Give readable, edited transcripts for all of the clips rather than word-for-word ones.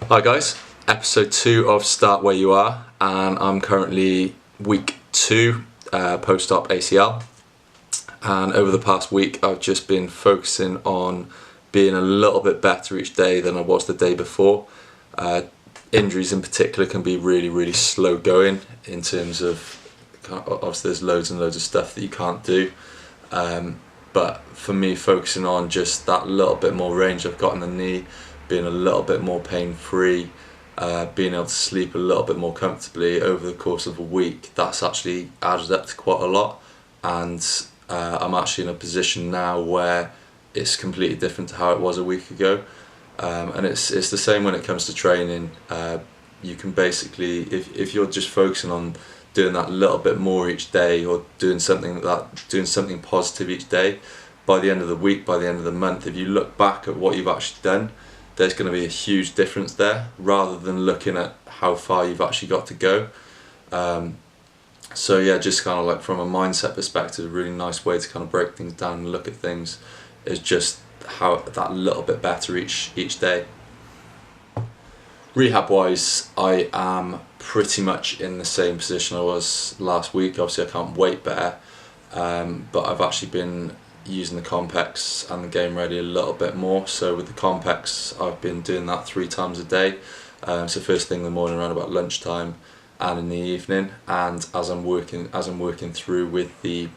Hi guys, episode 2 of Start Where You Are, and I'm currently week 2 post-op ACL, and over the past week I've just been focusing on being a little bit better each day than I was the day before. Injuries in particular can be really slow going in terms of, obviously there's loads and loads of stuff that you can't do, but for me, focusing on just that little bit more range I've got in the knee, being a little bit more pain-free, being able to sleep a little bit more comfortably over the course of a week, that's actually added up to quite a lot. And I'm actually in a position now where it's completely different to how it was a week ago. And it's the same when it comes to training. You can basically, if you're just focusing on doing that little bit more each day, or doing something positive each day, by the end of the week, by the end of the month, if you look back at what you've actually done, there's going to be a huge difference there, rather than looking at how far you've actually got to go. So yeah, just kind of like from a mindset perspective, a really nice way to kind of break things down and look at things is just how that little bit better each day. Rehab wise, I am pretty much in the same position I was last week. Obviously I can't weight bear, but I've actually been using the complex and the game ready a little bit more. So with the complex, I've been doing that 3 times a day. So first thing in the morning around about lunchtime and in the evening, and as I'm working through with the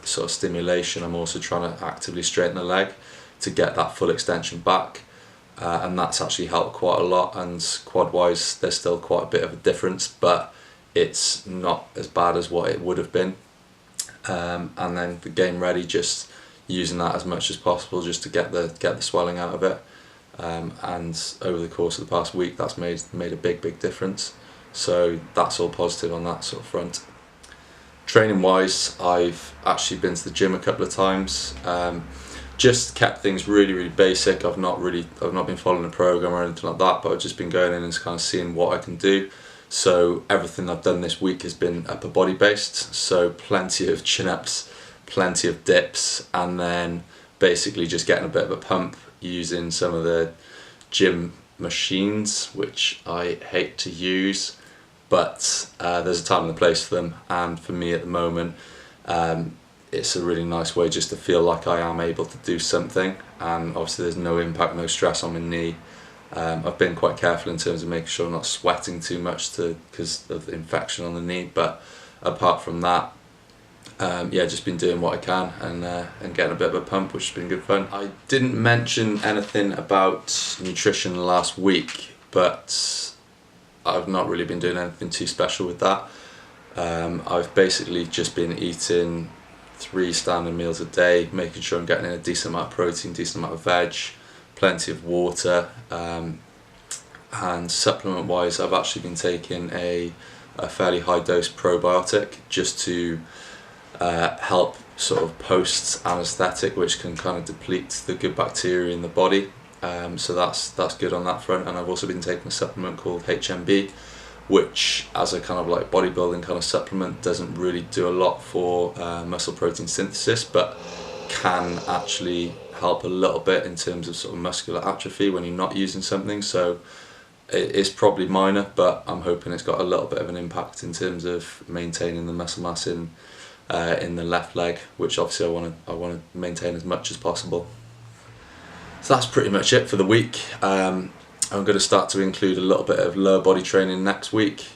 sort of stimulation, I'm also trying to actively straighten the leg to get that full extension back, and that's actually helped quite a lot. And quad wise, there's still quite a bit of a difference, but it's not as bad as what it would have been. And then the game ready, just using that as much as possible just to get the swelling out of it. And over the course of the past week, that's made a big difference. So that's all positive on that sort of front. Training wise, I've actually been to the gym a couple of times. Just kept things really basic. I've not been following a program or anything like that, but I've just been going in and kind of seeing what I can do. So everything I've done this week has been upper body based, so plenty of chin-ups, plenty of dips, and then basically just getting a bit of a pump using some of the gym machines, which I hate to use, but there's a time and a place for them, and for me at the moment, it's a really nice way just to feel like I am able to do something, and obviously there's no impact, no stress on my knee. I've been quite careful in terms of making sure I'm not sweating too much because of the infection on the knee, but apart from that, yeah, just been doing what I can and getting a bit of a pump, which has been good fun. I didn't mention anything about nutrition last week, but I've not really been doing anything too special with that. I've basically just been eating 3 standard meals a day, making sure I'm getting in a decent amount of protein, decent amount of veg, plenty of water, and supplement wise I've actually been taking a fairly high dose probiotic just to help sort of post anaesthetic, which can kind of deplete the good bacteria in the body, so that's good on that front. And I've also been taking a supplement called HMB, which as a kind of like bodybuilding kind of supplement doesn't really do a lot for muscle protein synthesis, but can actually help a little bit in terms of sort of muscular atrophy when you're not using something. So it's probably minor, but I'm hoping it's got a little bit of an impact in terms of maintaining the muscle mass in the left leg, which obviously I want to maintain as much as possible. So that's pretty much it for the week. I'm going to start to include a little bit of lower body training next week,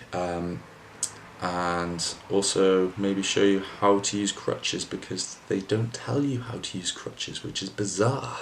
and also maybe show you how to use crutches, because they don't tell you how to use crutches, which is bizarre.